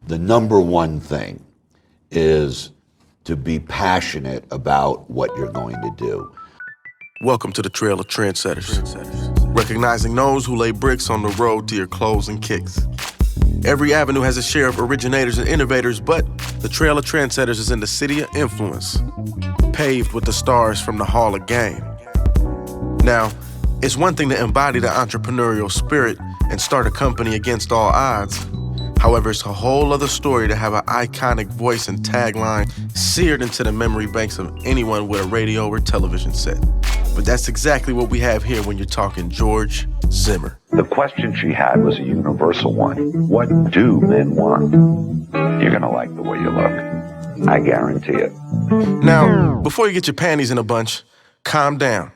the number one thing is to be passionate about what you're going to do. Welcome to the Trail of Trendsetters. Recognizing those who lay bricks on the road to your clothes and kicks. Every avenue has a share of originators and innovators, but the Trail of Trendsetters is in the city of influence, paved with the stars from the Hall of Game. Now, it's one thing to embody the entrepreneurial spirit and start a company against all odds. However, it's a whole other story to have an iconic voice and tagline seared into the memory banks of anyone with a radio or television set. But that's exactly what we have here when you're talking George Zimmer. The question she had was a universal one. What do men want? You're gonna like the way you look. I guarantee it. Now, before you get your panties in a bunch, calm down.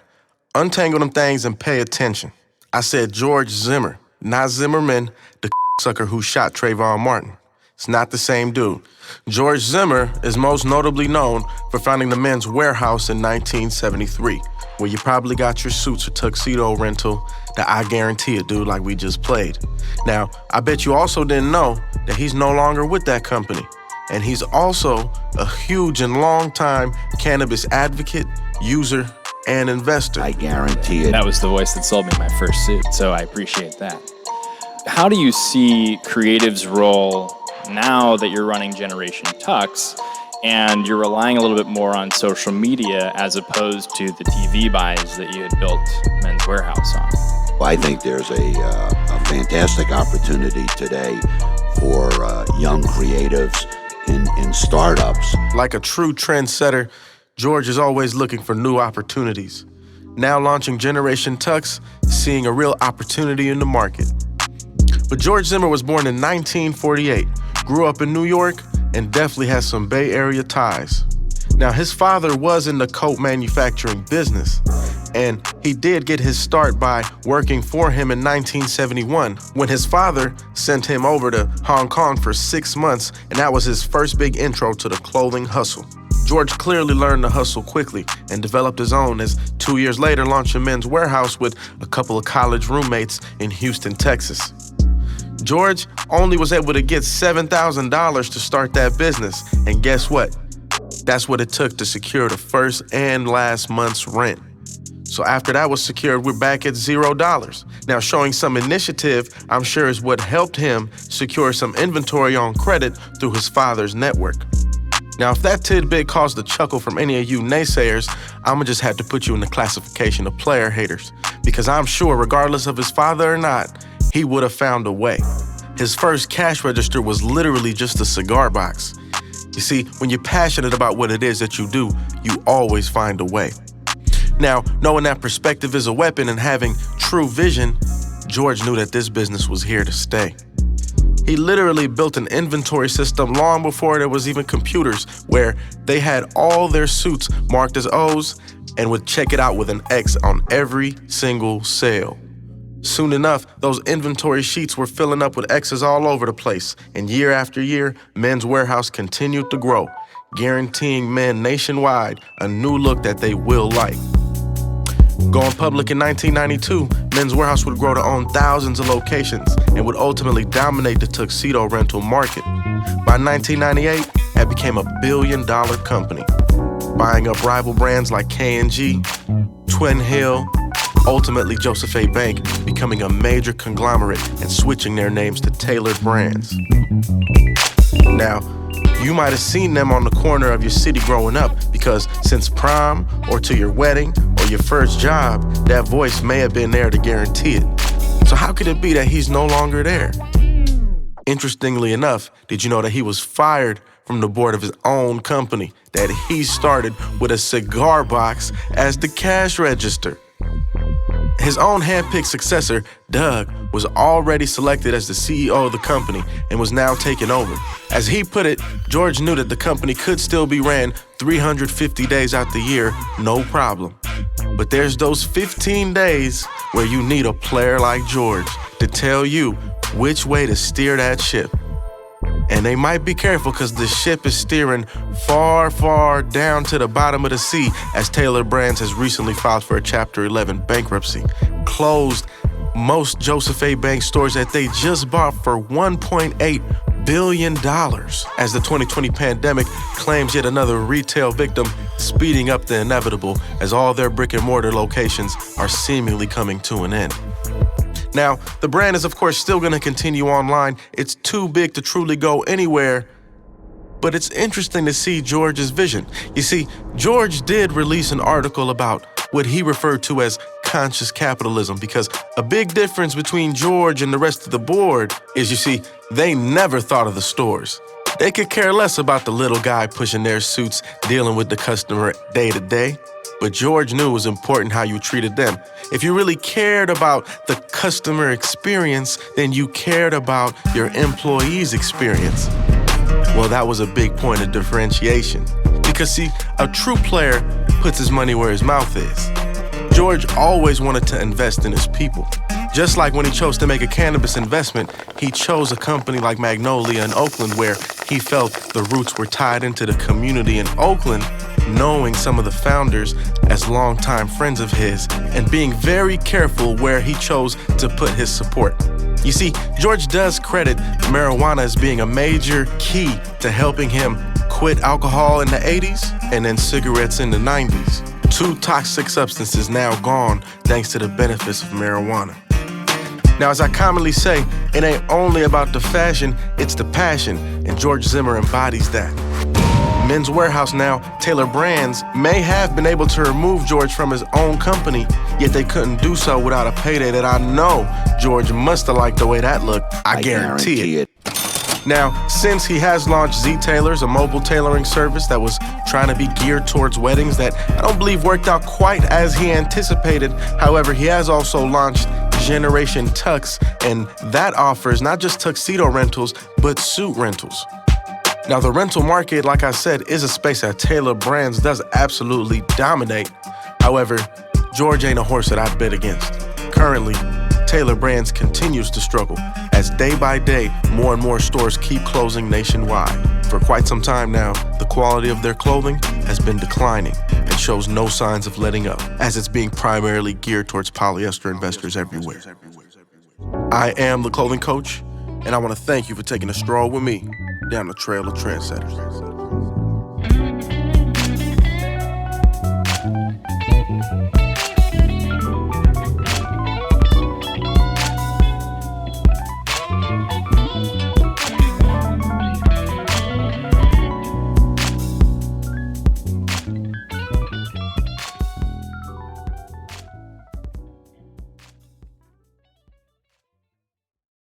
Untangle them things and pay attention. I said George Zimmer, not Zimmerman, the sucker who shot Trayvon Martin. It's not the same dude. George Zimmer is most notably known for founding the men's Wearhouse in 1973, where you probably got your suits or tuxedo rental, the I Guarantee It dude like we just played. Now, I bet you also didn't know that he's no longer with that company. And he's also a huge and long-time cannabis advocate, user, and investor. I guarantee it. That was the voice that sold me my first suit, so I appreciate that. How do you see creatives' role now that you're running Generation Tux and you're relying a little bit more on social media as opposed to the TV buys that you had built Men's Wearhouse on? I think there's a fantastic opportunity today for young creatives in startups. Like a true trendsetter, George is always looking for new opportunities. Now launching Generation Tux, seeing a real opportunity in the market. But George Zimmer was born in 1948, grew up in New York, and definitely has some Bay Area ties. Now, his father was in the coat manufacturing business, and he did get his start by working for him in 1971 when his father sent him over to Hong Kong for 6 months, and that was his first big intro to the clothing hustle. George clearly learned to hustle quickly and developed his own as 2 years later launched a Men's Wearhouse with a couple of college roommates in Houston, Texas. George only was able to get $7,000 to start that business, and guess what? That's what it took to secure the first and last month's rent. So after that was secured, we're back at $0. Now, showing some initiative, I'm sure, is what helped him secure some inventory on credit through his father's network. Now, if that tidbit caused a chuckle from any of you naysayers, I'ma just have to put you in the classification of player haters, because I'm sure, regardless of his father or not, he would have found a way. His first cash register was literally just a cigar box. You see, when you're passionate about what it is that you do, you always find a way. Now, knowing that perspective is a weapon and having true vision, George knew that this business was here to stay. He literally built an inventory system long before there was even computers, where they had all their suits marked as O's and would check it out with an X on every single sale. Soon enough, those inventory sheets were filling up with X's all over the place, and year after year, Men's Wearhouse continued to grow, guaranteeing men nationwide a new look that they will like. Going public in 1992, Men's Wearhouse would grow to own thousands of locations and would ultimately dominate the tuxedo rental market. By 1998, it became a billion-dollar company, buying up rival brands like K&G, Twin Hill, ultimately Joseph A. Bank becoming a major conglomerate and switching their names to tailored brands. Now, you might have seen them on the corner of your city growing up, because since prom or to your wedding or your first job, that voice may have been there to guarantee it. So how could it be that he's no longer there? Interestingly enough, did you know that he was fired from the board of his own company that he started with a cigar box as the cash register? His own hand-picked successor, Doug, was already selected as the CEO of the company and was now taking over. As he put it, George knew that the company could still be ran 350 days out the year, no problem. But there's those 15 days where you need a player like George to tell you which way to steer that ship. And they might be careful, because the ship is steering far, far down to the bottom of the sea, as Taylor Brands has recently filed for a Chapter 11 bankruptcy, closed most Joseph A. Bank stores that they just bought for $1.8 billion as the 2020 pandemic claims yet another retail victim, speeding up the inevitable as all their brick and mortar locations are seemingly coming to an end. Now, the brand is of course still going to continue online. It's too big to truly go anywhere. But it's interesting to see George's vision. You see, George did release an article about what he referred to as conscious capitalism, because a big difference between George and the rest of the board is, you see, they never thought of the stores. They could care less about the little guy pushing their suits, dealing with the customer day to day. But George knew it was important how you treated them. If you really cared about the customer experience, then you cared about your employees' experience. Well, that was a big point of differentiation. Because see, a true player puts his money where his mouth is. George always wanted to invest in his people. Just like when he chose to make a cannabis investment, he chose a company like Magnolia in Oakland where he felt the roots were tied into the community in Oakland, knowing some of the founders as longtime friends of his and being very careful where he chose to put his support. You see, George does credit marijuana as being a major key to helping him quit alcohol in the 80s and then cigarettes in the 90s. 2 toxic substances now gone thanks to the benefits of marijuana. Now, as I commonly say, it ain't only about the fashion, it's the passion, and George Zimmer embodies that. Men's Wearhouse, now Taylor Brands, may have been able to remove George from his own company, yet they couldn't do so without a payday that I know George must have liked the way that looked. I guarantee it. Now, since he has launched Z Tailors, a mobile tailoring service that was trying to be geared towards weddings that I don't believe worked out quite as he anticipated. However, he has also launched Generation Tux, and that offers not just tuxedo rentals, but suit rentals. Now, the rental market, like I said, is a space that Taylor Brands does absolutely dominate. However, George ain't a horse that I'd bet against. Currently, Taylor Brands continues to struggle as day by day, more and more stores keep closing nationwide. For quite some time now, the quality of their clothing has been declining and shows no signs of letting up, as it's being primarily geared towards polyester investors everywhere. I am the clothing coach, and I want to thank you for taking a stroll with me down the Trail of Trendsetters.